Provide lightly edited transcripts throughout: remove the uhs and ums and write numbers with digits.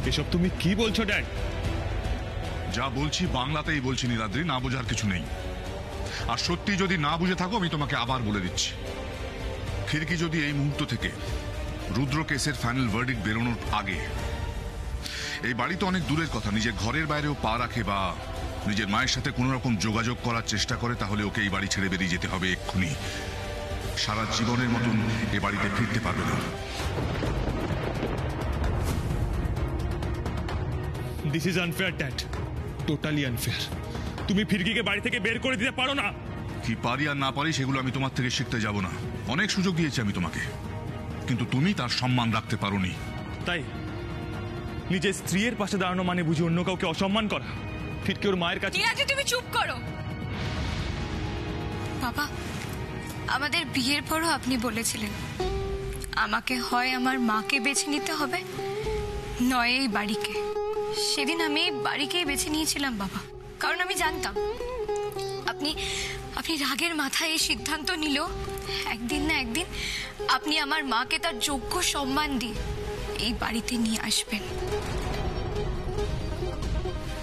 এসব তুমি কি বলছো ড্যাড? যা বলছি বাংলাতেই বলছি নীলাদ্রি, না বোঝার কিছু নেই। আর সত্যি যদি না বুঝে থাকো আমি তোমাকে আবার বলে দিচ্ছি, খিড়কি যদি এই মুহূর্ত থেকে রুদ্র কেসের ফাইনাল ভার্ডিক্ট বেরোনোর আগে এই বাড়ি তো অনেক দূরের কথা, নিজের ঘরের বাইরেও পা রাখে বা নিজের মায়ের সাথে কোনো রকম যোগাযোগ করার চেষ্টা করে, তাহলে ওকে এই বাড়ি ছেড়ে বেরিয়ে যেতে হবে এক্ষুনি। সারা জীবনের মতন এ বাড়িতে ফিরতে পারবে না। This is unfair dad, totally unfair. তুমি ফিরকিকে বাড়ি থেকে বের করে দিতে পারো না। কি পারি আর না পারি সেগুলো আমি তোমার থেকে শিখতে যাব না। অনেক সুযোগ দিয়েছি আমি তোমাকে, কিন্তু তুমি তার সম্মান রাখতে পারোনি। তাই নিজের স্ত্রীর পাশে দাঁড়ানো মানে বুঝি অন্য কাউকে অসম্মান করা? ফিরকি ওর মায়ের কাছে। তুমি চুপ করো বাবা। আমাদের বিয়ের পরও আপনি বলেছিলেন আমাকে হয় আমার মাকে বেছে নিতে হবে, নয় এই বাড়িকে। সেদিন আমি এই বাড়িকেই বেছে নিয়েছিলাম বাবা, কারণ আমি জানতাম আপনি আপনি রাগের মাথায় এই সিদ্ধান্ত নিল একদিন না একদিন আপনি আমার মাকে তার যোগ্য সম্মান দিয়ে এই বাড়িতে নিয়ে আসবেন,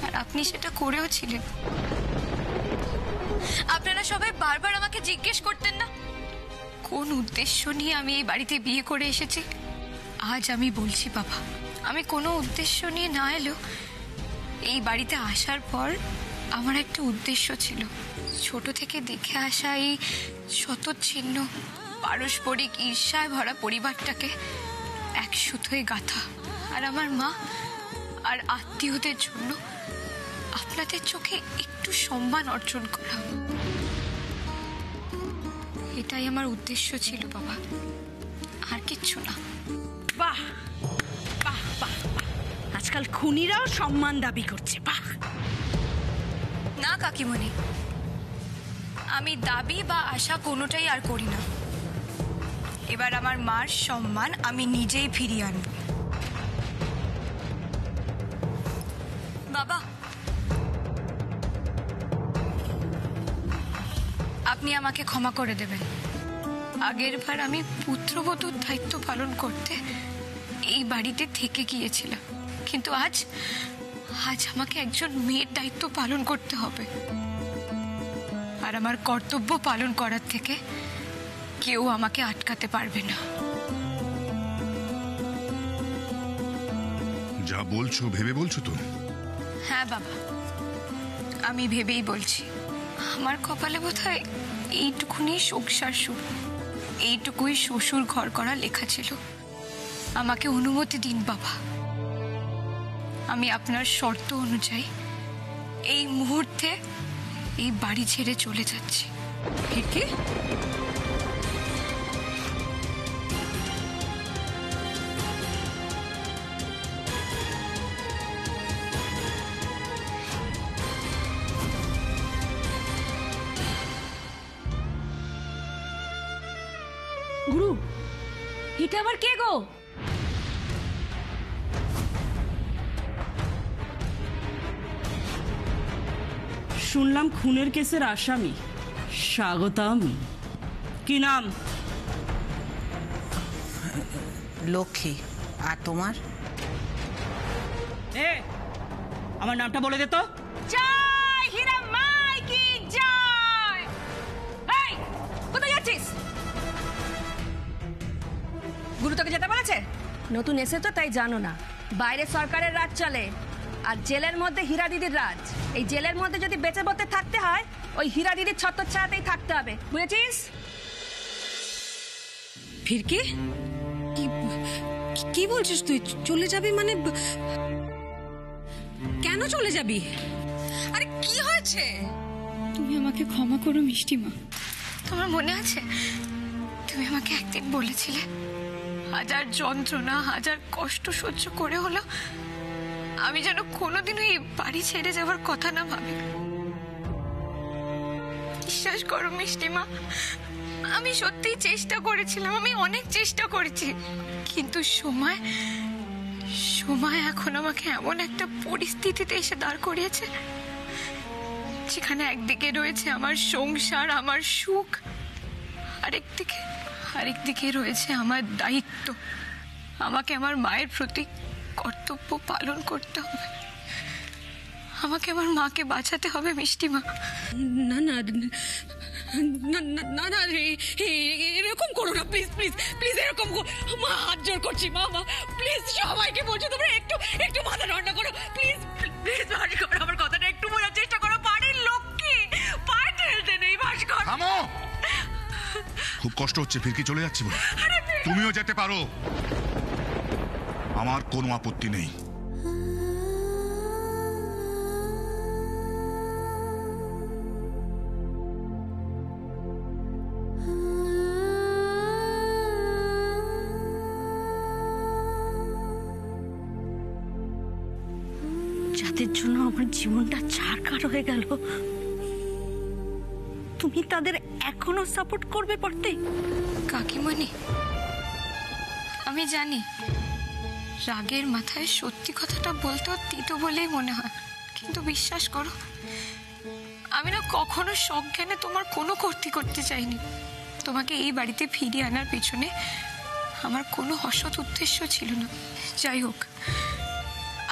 আর আপনি সেটা করেও ছিলেন। আপনারা সবাই বারবার আমাকে জিজ্ঞেস করতেন না কোন উদ্দেশ্য নিয়ে আমি এই বাড়িতে বিয়ে করে এসেছি। আজ আমি বলছি বাবা, আমি কোনো উদ্দেশ্য নিয়ে না এলেও এই বাড়িতে আসার পর আমার একটা উদ্দেশ্য ছিল। ছোট থেকে দেখে আসা এই শতচ্ছিন্ন পারস্পরিক ঈর্ষায় ভরা পরিবারটাকে এক সুতোয় গাঁথা, আর আমার মা আর আত্মীয়দের জন্য আপনাদের চোখে একটু সম্মান অর্জন করা, এটাই আমার উদ্দেশ্য ছিল বাবা, আর কিচ্ছু না। বাহ বাহ বাহ, আজকাল খুনিরাও সম্মান দাবি করছে। বাহ। না কাকিমণি, আমি দাবি বা আশা কোনোটাই আর করি না। এবার আমার মার সম্মান আমি নিজেই ফিরিয়ে আনব। বাবা, আপনি আমাকে ক্ষমা করে দেবেন। আগের বার আমি পুত্রবধূর দায়িত্ব পালন করতে এই বাড়িতে থেকে গিয়েছিলাম, কিন্তু আজ আমাকে একজন মেয়ের দায়িত্ব পালন করতে হবে, আর আমার কর্তব্য পালন করার থেকে কেউ আমাকে আটকাতে পারবে না। যা বলছো ভেবে বলছো তো? হ্যাঁ বাবা, আমি ভেবেই বলছি। আমার কপালে বোধহয় এইটুকুনি সংসার সুখ, এইটুকুই শ্বশুর ঘর করা লেখা ছিল। আমাকে অনুমতি দিন বাবা, আমি আপনার শর্ত অনুযায়ী এই মুহূর্তে এই বাড়ি ছেড়ে চলে যাচ্ছি। কি? গুরু, এটা আবার কে গো? শুনলাম খুনের কেসের আসামি। স্বাগতম। কি নাম? লক্ষ্মী। আর তোমার? আমার নামটা বলে দে তো। জয় হীরা মাই কি জয়। এই, কোথায় যাচ্ছিস? গুরু তোকে যেতে বলেছে? নতুন এসে তো তাই জানো না, বাইরে সরকারের রাজ চলে আর জেলের মধ্যে হীরা দিদির রাজ। এই জেলের মধ্যে যদি বেঁচে বলতে থাকতে হয়, ওই হীরা দিদির ছত্রছায়াতেই থাকতে হবে, বুঝেছিস? ফিরকি, কি বলছিস তুই? চলে যাবি মানে? কেন চলে যাবি? আরে কি হয়েছে? তুমি আমাকে ক্ষমা করো মিষ্টিমা। তোমার মনে আছে তুমি আমাকে একদিন বলেছিলে হাজার যন্ত্রণা হাজার কষ্ট সহ্য করে হলো আমি যেন কোনোদিনও এই বাড়ি ছেড়ে যাওয়ার কথা না ভাবি। বিশ্বাস করো মিষ্টিমা, আমি সত্যিই চেষ্টা করেছিলাম, আমি অনেক চেষ্টা করেছি, কিন্তু সময় এখন আমাকে এমন একটা পরিস্থিতিতে এসে দাঁড় করিয়েছে যেখানে একদিকে রয়েছে আমার সংসার, আমার সুখ, আরেকদিকে রয়েছে আমার দায়িত্ব। আমাকে আমার মায়ের প্রতি কর্তব্য পালন করতে হবে। আমাকে আমার মাকে বাঁচাতে হবে মিষ্টিমা। না না না না না এরকম করো না, প্লিজ প্লিজ প্লিজ, এরকম মা হাত জোর করছি, মা মা প্লিজ, সবাইকে বলছি তোমরা একটু একটু মাথা ঠান্ডা করো, প্লিজ প্লিজ ভাস্কর, আমার কথাটা একটু বোঝার চেষ্টা করো। বাড়ির লোককে পা ঠেলতে নেই ভাস্কর। থামো, খুব কষ্ট হচ্ছে, ফিরকি চলে যাচ্ছে বলে। তুমিও যেতে পারো, আমার কোনো আপত্তি নেই। যাদের জন্য আমার জীবনটা ছাড়খাড় হয়ে গেল, তুমি তাদের এখনো সাপোর্ট করবে পড়তে? কাকিমণি, আমি জানি রাগের মাথায় সত্যি কথাটা বলতেও তিতো বলেই মনে হয়, কিন্তু বিশ্বাস করো, আমি না কখনো সজ্ঞানে তোমার কোনো ক্ষতি করতে চাইনি। তোমাকে এই বাড়িতে ফিরিয়ে আনার পেছনে আমার কোনো অসৎ উদ্দেশ্য ছিল না। যাই হোক,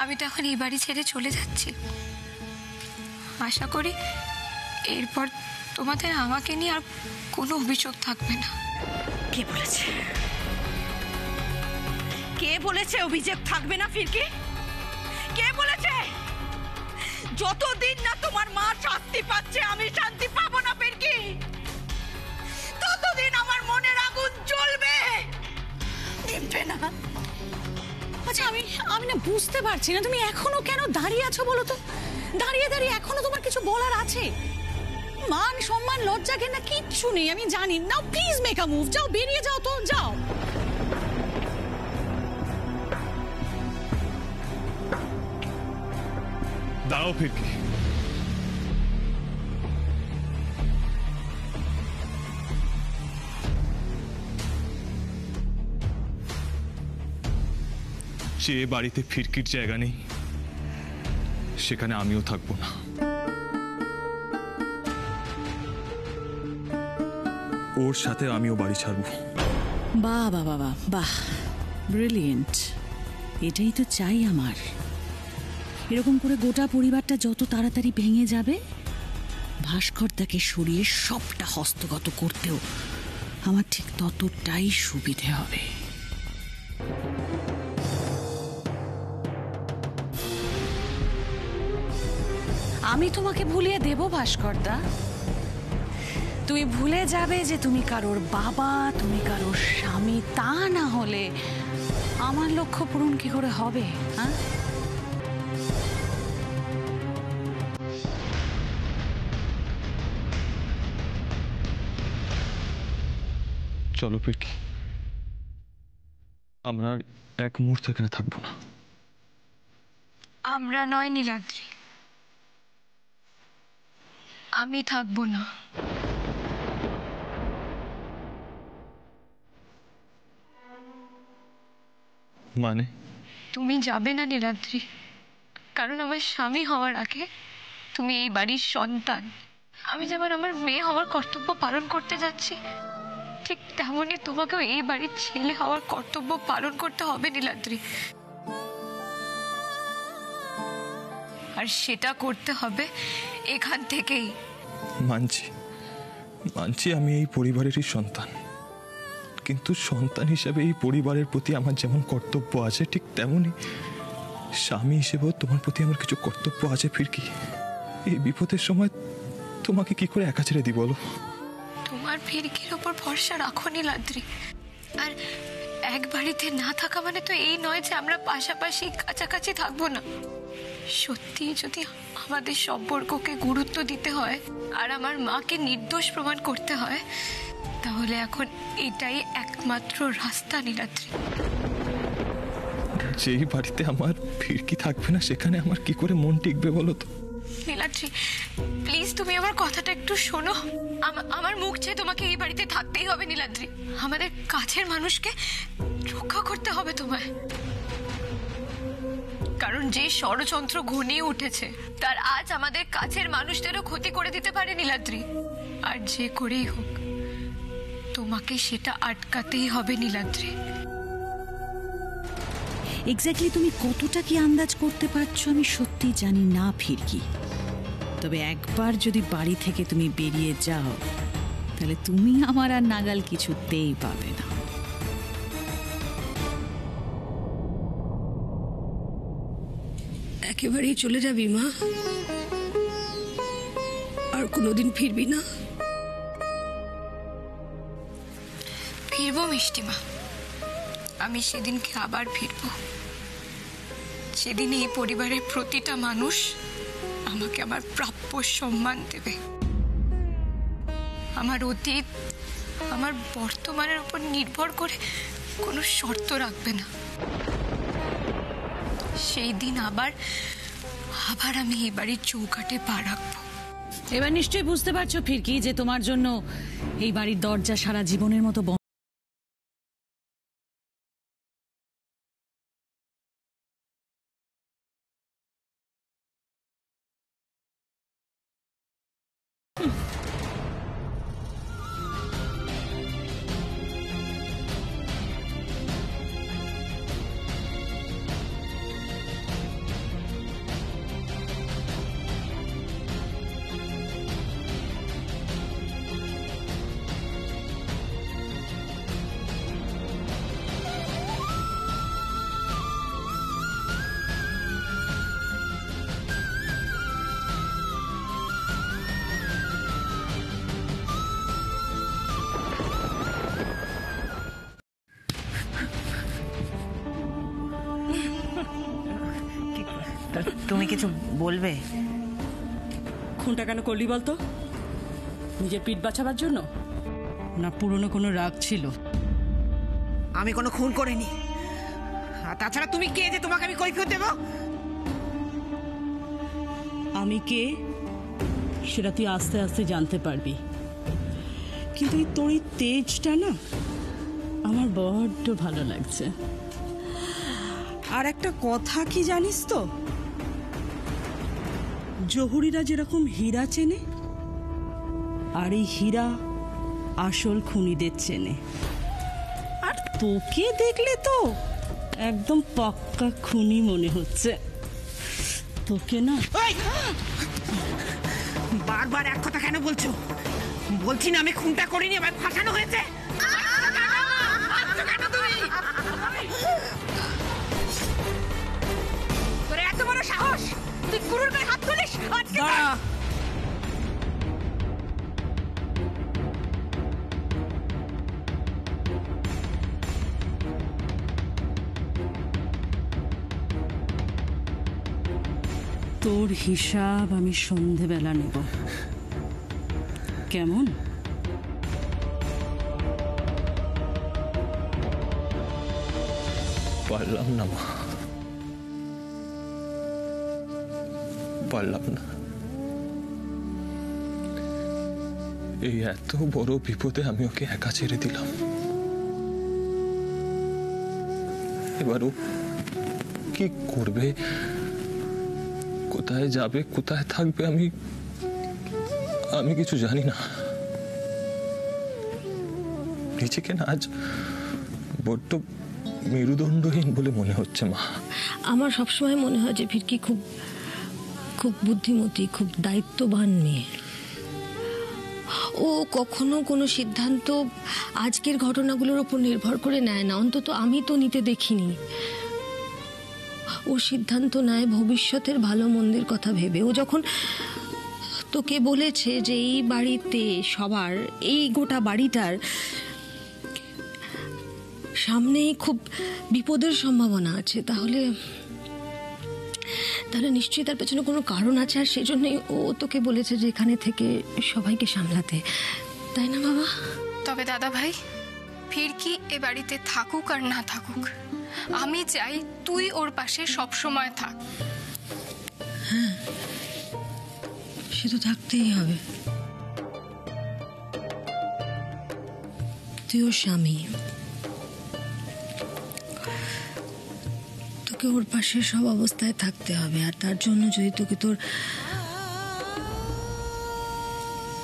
আমি তো এখন এই বাড়ি ছেড়ে চলে যাচ্ছি। আশা করি এরপর তোমাদের আমাকে নিয়ে আর কোনো অভিযোগ থাকবে না। কে বলেছে? কে বলেছে অভিযোগ থাকবে না ফিরকি? কে বলেছে? যতদিন না তোমার মা শান্তি পাচ্ছে আমি শান্তি পাবো না ফিরকি, ততদিন আমার মনের আগুন জ্বলবে, নিভবে না। আচ্ছা, আমি না বুঝতে পারছি না, তুমি এখনো কেন দাঁড়িয়ে আছো বলো তো? দাঁড়িয়ে দাঁড়িয়ে এখনো তোমার কিছু বলার আছে? মান সম্মান লজ্জা ঘেন্না কিচ্ছু নেই, আমি জানি না। প্লিজ মেক আ মুভ, যাও, বেরিয়ে যাও তো, যাও। দাঁড়াও ফিরকি, যে বাড়িতে ফিরকির জায়গা নেই সেখানে আমিও থাকবো না। ওর সাথে আমিও বাড়ি ছাড়বো। বাহ বাহ বাহ বাহ বাহ, ব্রিলিয়েন্ট। এটাই তো চাই আমার। এরকম করে গোটা পরিবারটা যত তাড়াতাড়ি ভেঙে যাবে, ভাস্কর তাকে সরিয়ে সবটা হস্তগত করতেও আমার ঠিক ততটাই সুবিধে হবে। আমি তোমাকে ভুলিয়ে দেব ভাস্করদা। তুমি ভুলে যাবে যে তুমি কারোর বাবা, তুমি কারোর স্বামী। তা না হলে আমার লক্ষ্য পূরণ কি করে হবে? হ্যাঁ, চলো ফিরকি, আমরা এক মুহূর্ত এখানে থাকবো না। আমরা নয় নীলাদ্রি, আমি থাকবো না। মানে? তুমি যাবে না নীলাদ্রি, কারণ আমার স্বামী হওয়ার আগে তুমি এই বাড়ির সন্তান। আমি যেমন আমার মেয়ে হওয়ার কর্তব্য পালন করতে যাচ্ছি, ঠিক তেমনই তোমাকেও এই বাড়ির ছেলে হওয়ার কর্তব্য পালন করতে হবে নীলাদ্রি। আর সেটা করতে হবে এখান থেকেই। মানছি মানছি আমি এই পরিবারেরই সন্তান, কিন্তু সন্তান হিসেবে এই পরিবারের প্রতি আমার যেমন কর্তব্য আছে, ঠিক তেমনই স্বামী হিসেবেও তোমার প্রতি আমার কিছু কর্তব্য আছে ফিরকি। এই বিপদের সময় তোমাকে কি করে একা ছেড়ে দিই বলো? তোমার ফিরকির ওপর ভরসা রাখো নীলাদ্রি। আর এক বাড়িতে না থাকা মানে তো এই নয় যে আমরা পাশাপাশি কাছাকাছি থাকবো না। সত্যি যদি আমাদের সম্পর্ককে গুরুত্ব দিতে হয় আর আমার মাকে নির্দোষ প্রমাণ করতে হয়, তাহলে এখন এটাই একমাত্র রাস্তা নীলাদ্রি। যেই বাড়িতে আমার ফিরকি থাকবে না সেখানে আমার কি করে মন টিকবে বলো তো? নীলাদ্রি, প্লিজ তুমি আমার কথাটা একটু শোনো। আমার মুখ চেয়ে তোমাকে এই বাড়িতে থাকতেই হবে নীলাদ্রি। আমাদের কাছের মানুষকে রক্ষা করতে হবে তোমায়, কারণ যে ষড়যন্ত্র ঘনিয়ে উঠেছে তার আজ আমাদের কাছের মানুষদেরও ক্ষতি করে দিতে পারে নীলাদ্রি। আর যে করেই হোক তোমাকে সেটা আটকাতেই হবে নীলাদ্রি। এক্স্যাক্টলি তুমি কতটা কি আন্দাজ করতে পারছো আমি সত্যি জানি না ফিরকি। তবে একবার যদি বাড়ি থেকে তুমি বেরিয়ে যাও তাহলে তুমি আমার আর নাগাল কিছুতেই পাবে না। একেবারেই চলে যাবি মা? আর কোনোদিন ফিরবি না? ফিরবো মিষ্টিমা, আমি সেদিনকে আবার ফিরবো। সেদিন এই পরিবারের প্রতিটা মানুষ আমাকে আমার প্রাপ্য সম্মান দেবে। আমার অতীত আমার বর্তমানের উপর নির্ভর করে কোনো শর্ত রাখবে না। সেই দিন আবার আমি এই বাড়ির চৌকাঠে পা রাখবো। এবার নিশ্চয়ই বুঝতে পারছো ফিরকি যে তোমার জন্য এই বাড়ির দরজা সারা জীবনের মতো তুমি কিছু বলবে? খুনটা কেন করলি বলতো? নিজের পিঠ বাঁচাবার জন্য, না পুরনো কোনো রাগ ছিল? আমি কোনো খুন করিনি। আর তাছাড়া তুমি কে যে তোমাকে আমি কৈফিয়ত দেব? আমি কে সেটা তুই আস্তে আস্তে জানতে পারবি, কিন্তু তোর এই তেজটা না আমার বড্ড ভালো লাগছে। আর একটা কথা কি জানিস তো, জহুরিরা যেরকম হীরা চেনে, আর এই হীরা আসল খুনিদের চেনে। আর তোকে দেখলে তো একদম পাক্কা খুনি মনে হচ্ছে। তোকে না বারবার এক কথা কেন বলছো? বলছি না আমি খুনটা করিনি, এবার ফাঁসানো হয়েছে। তোর এত বড় সাহস, তুই গুরুর গায়ে হাত তুলিস? তোর হিসাব আমি সন্ধেবেলা নেব, কেমন? পারলাম না মা, পারলাম না। এই এত বড় বিপদে আমি ওকে একা ছেড়ে দিলাম। এবার ও কি করবে, কোথায় যাবে, কোথায় থাকবে, আমি কিছু জানি না। নিজেকে না আজ বড্ড মেরুদণ্ডহীন বলে মনে হচ্ছে মা। আমার সবসময় মনে হয় যে ফিরকি খুব খুব বুদ্ধিমতী, খুব দায়িত্ববান মেয়ে। ও কখনো কোনো সিদ্ধান্ত আজকের ঘটনাগুলোর উপর নির্ভর করে নেয় না, অন্তত আমি তো নিতে দেখিনি। ও সিদ্ধান্ত নেয় ভবিষ্যতের ভালো মন্দের কথা ভেবে। ও যখন তোকে বলেছে যে এই বাড়িতে সবার, এই গোটা বাড়িটার সামনেই খুব বিপদের সম্ভাবনা আছে, তাহলে নিশ্চয়ই তার পেছনে কোনো কারণ আছে। আর সেজন্যই ও তোকে বলেছে যে এখানে থেকে সবাইকে সামলাতে, তাই না বাবা? তবে দাদা ভাই, ফিরকি এ বাড়িতে থাকুক আর না থাকুক, আমি চাই তুই ওর পাশে সব সময় থাক। হ্যাঁ, সে তো থাকতেই হবে। তুই ওর স্বামী, তোকে ওর পাশে সব অবস্থায় থাকতে হবে। আর তার জন্য যদি তোকে তোর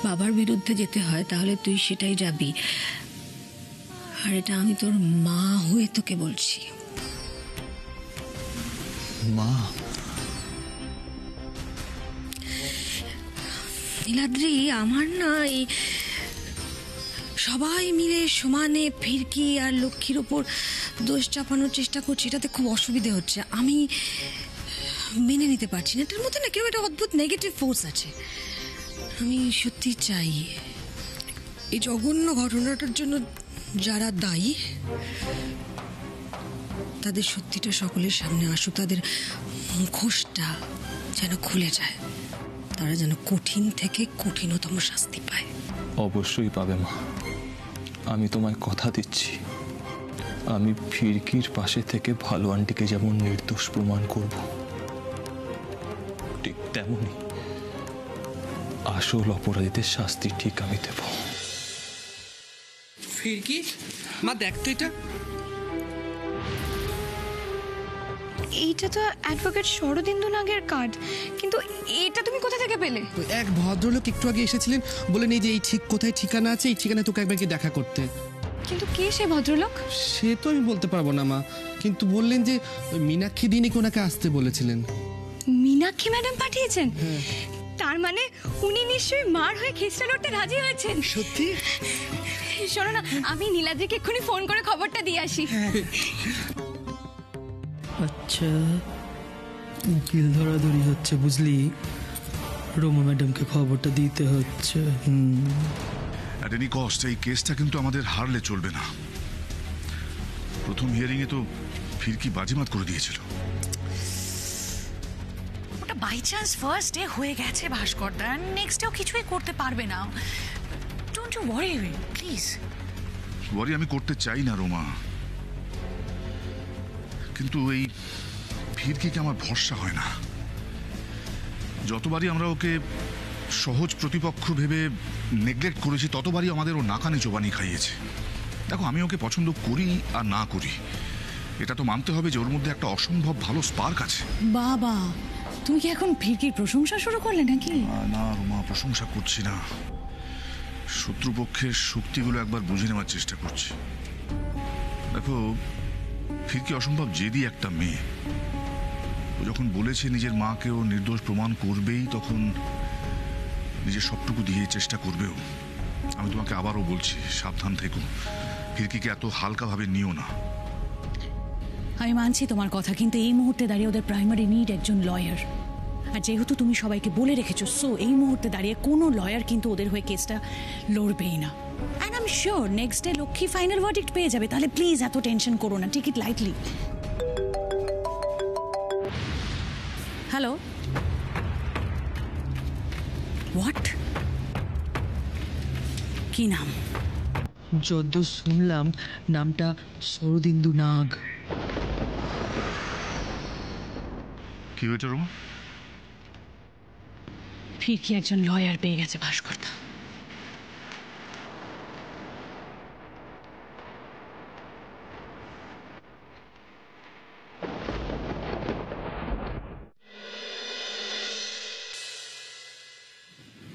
বাবার বিরুদ্ধে যেতে হয় তাহলে তুই সেটাই যাবি। আর এটা আমি তোর মা হয়ে তোকে বলছি। মা, নীলাদ্রি, আমার না এই সবাই মিলে সমানে ফিরকি আর লক্ষ্মীর উপর দোষ চাপানোর চেষ্টা করছে, এটাতে খুব অসুবিধে হচ্ছে। আমি মেনে নিতে পারছি না, এটার মধ্যে না কেউ একটা অদ্ভুত নেগেটিভ ফোর্স আছে। আমি সত্যি চাই এই জঘন্য ঘটনাটার জন্য যারা দায়ী তাদের সত্যিটা সকলের সামনে আসুক, তাদের মুখোশটা যেন খুলে যায়, তারা যেন কঠিন থেকে কঠিনতম শাস্তি পায়। অবশ্যই পাবে মা, আমি তোমায় কথা দিচ্ছি। আমি ফিরকির পাশে থেকে ভালো আন্টিকে যেমন নির্দোষ প্রমাণ করব, ঠিক তেমনি আসল অপরাধীদের শাস্তি ঠিক আমি দেব। ফিরকি, মা দেখ তো এটা। এইটা তো অ্যাডভোকেট শরদিন্দু নাগের কার্ড, কিন্তু এটা তুমি কোথা থেকে পেলে? এক ভদ্রলোক একটু আগে এসেছিলেন, বলেন এই যে এই ঠিক কোথায় ঠিকানা আছে, এই ঠিকানায় তোকে একবার গিয়ে দেখা করতে। কিন্তু কে সে ভদ্রলোক? সে তো আমি বলতে পারবো না মা, কিন্তু বললেন যে মীনাক্ষী দিনই ওনাকে আসতে বলেছিলেন। মীনাক্ষী ম্যাডাম পাঠিয়েছেন? তার মানে উনি নিশ্চয়ই মার হয়ে খিস্টা লড়তে রাজি হয়েছেন। সত্যি? শোনো না, আমি নীলাদ্রিকে এক্ষুনি ফোন করে খবরটা দিয়ে আসি। আচ্ছা, উকিল ধরাধরি হচ্ছে বুঝলি, রোমা ম্যাডামকে খবরটা দিতে হচ্ছে। অ্যাট এনি কস্ট এই কেসটা কিন্তু আমাদের হারলে চলবে না। প্রথম হিয়ারিংয়ে তো ফিরকি বাজিমাত করে দিয়েছিল। ওটা বাই চান্স ফার্স্ট ডে হয়ে গেছে ভাস্কর দা, নেক্সট ডেও কিছুই করতে পারবে না। Don't you worry please. Worry আমি করতে চাই না রোমা, কিন্তু এই ফিরকিকে আমার ভরসা হয় না। যতবারই আমরা ওকে সহজ প্রতিপক্ষ ভেবে নেগলেক্ট করেছি, ততবারই আমাদের ও নাকানি চোবানি খাইয়েছে। দেখো, আমি ওকে পছন্দ করি আর না করি, এটা তো মানতে হবে যে ওর মধ্যে একটা অসম্ভব ভালো স্পার্ক আছে। বাবা, তুমি কি এখন ফিরকির প্রশংসা শুরু করলে নাকি? না রোমা, প্রশংসা করছি না, শত্রুপক্ষের শক্তিগুলো একবার বুঝে নেওয়ার চেষ্টা করছি। দেখো, ফিরকি অসম্ভব জেদি একটা মেয়ে। ও যখন বলেছে নিজের মাকে ও নির্দোষ প্রমাণ করবেই, তখন নিজের সবটুকু দিয়ে চেষ্টা করবেও। আমি তোমাকে আবারও বলছি, সাবধান থেকো, ফিরকিকে এত হালকাভাবে নিও না। আমি মানছি তোমার কথা, কিন্তু এই মুহূর্তে দাঁড়িয়ে ওদের প্রাইমারি নিড একজন লয়ার। আর যেহেতু তুমি সবাইকে বলে রেখেছো, সো এই মুহূর্তে দাঁড়িয়ে কোনো লয়ার কিন্তু ওদের হয়ে কেসটা লড়বেই না। And I am sure next day Lakshmi final verdict পেয়ে যাবে। তাহলে প্লিজ এত টেনশন করো না, take it lightly. Hello, what? কি নাম? যদ্দ শুনলাম নামটা শরদিন্দু নাগ। কি হয়েছে রোমা? ফিরকি একজন লয়ার পেয়ে গেছে ভাস্করদা।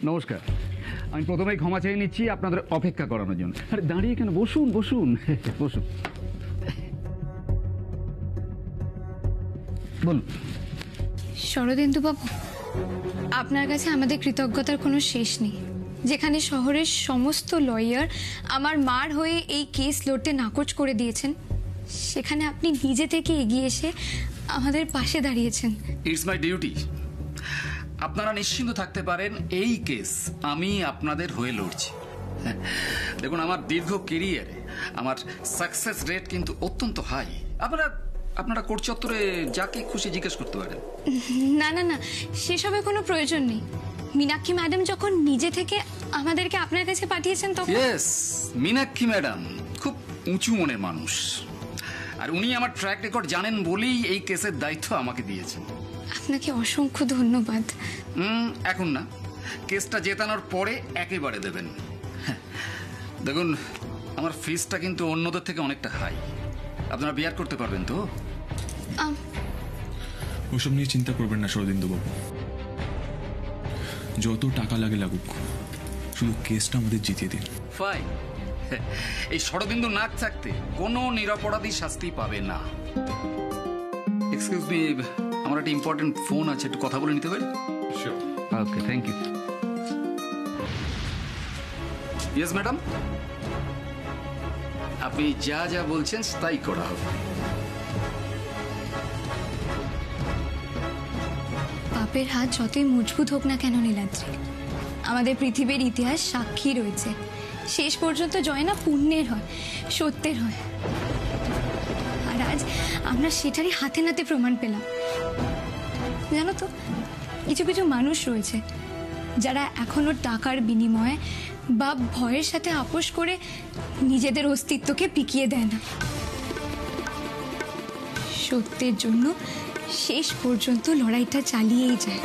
নমস্কার, আমি প্রথমেই ক্ষমা চেয়ে নিচ্ছি আপনাদের অপেক্ষা করানোর জন্য। আরে দাঁড়িয়ে কেন, বসুন বসুন বসুন, বলুন। শরদিন্দু বাবু, আপনার কাছে আমাদের কৃতজ্ঞতার কোনো শেষ নেই। যেখানে শহরের সমস্ত লয়ার আমার মার হয়ে এই কেস লড়তে নাকচ করে দিয়েছেন, সেখানে আপনি নিজে থেকে এগিয়ে এসে আমাদের পাশে দাঁড়িয়েছেন। It's my duty. আপনারা নিশ্চিন্ত থাকতে পারেন, এই কেস আমি আপনাদের হয়ে লড়ছি। দেখুন, আমার দীর্ঘ কেরিয়ারে আমার সাকসেস রেট কিন্তু অত্যন্ত হাই। আপনারা কোর্ট চত্বরে যাকে খুশি জিজ্ঞেস করতে পারেন। না না না, সেসবের কোনো প্রয়োজন নেই। মীনাক্ষী ম্যাডাম যখন নিজে থেকে আমাদেরকে আপনার কাছে পাঠিয়েছেন তখন। ইয়েস, মীনাক্ষী ম্যাডাম খুব উঁচু মনের মানুষ, আর উনি আমার ট্র্যাক রেকর্ড জানেন বলেই এই কেসের দায়িত্ব আমাকে দিয়েছেন। আপনাকে অসংখ্য ধন্যবাদ। এখন না, কেসটা জেতানোর পরে একেবারে দেবেন। দেখুন, আমার ফিসটা কিন্তু অন্যদের থেকে অনেকটা হাই। আপনারা বিয়ার করতে পারবেন তো? ওসব নিয়ে চিন্তা করবেন না শরদিন্দু বাবু, যত টাকা লাগে লাগুক, শুধু কেসটা আমাদের জিতিয়ে দিন। ফাইন। এই শরদিন্দু নাক থাকতে কোনো নিরপরাধী শাস্তি পাবে না। এক্সকিউজ মি, আমার একটা ইম্পর্টেন্ট ফোন আছে, একটু কথা বলে নিতে পারি? ওকে, থ্যাংক ইউ। ইয়েস ম্যাডাম, আপনি যা যা বলছেন তাই করা হবে। পাপের হাত যতই মজবুত হোক না কেন নীলাদ্রি, আমাদের পৃথিবীর ইতিহাস সাক্ষী রয়েছে শেষ পর্যন্ত জয় না পুণ্যের হয়, সত্যের হয়। আর আজ আমরা সেটারই হাতে নাতে প্রমাণ পেলাম। জানো তো, কিছু কিছু মানুষ রয়েছে যারা এখনো টাকার বিনিময়ে বা ভয়ের সাথে আপোষ করে নিজেদের অস্তিত্বকে পিকিয়ে দেয় না, সত্যের জন্য শেষ পর্যন্ত লড়াইটা চালিয়েই যায়।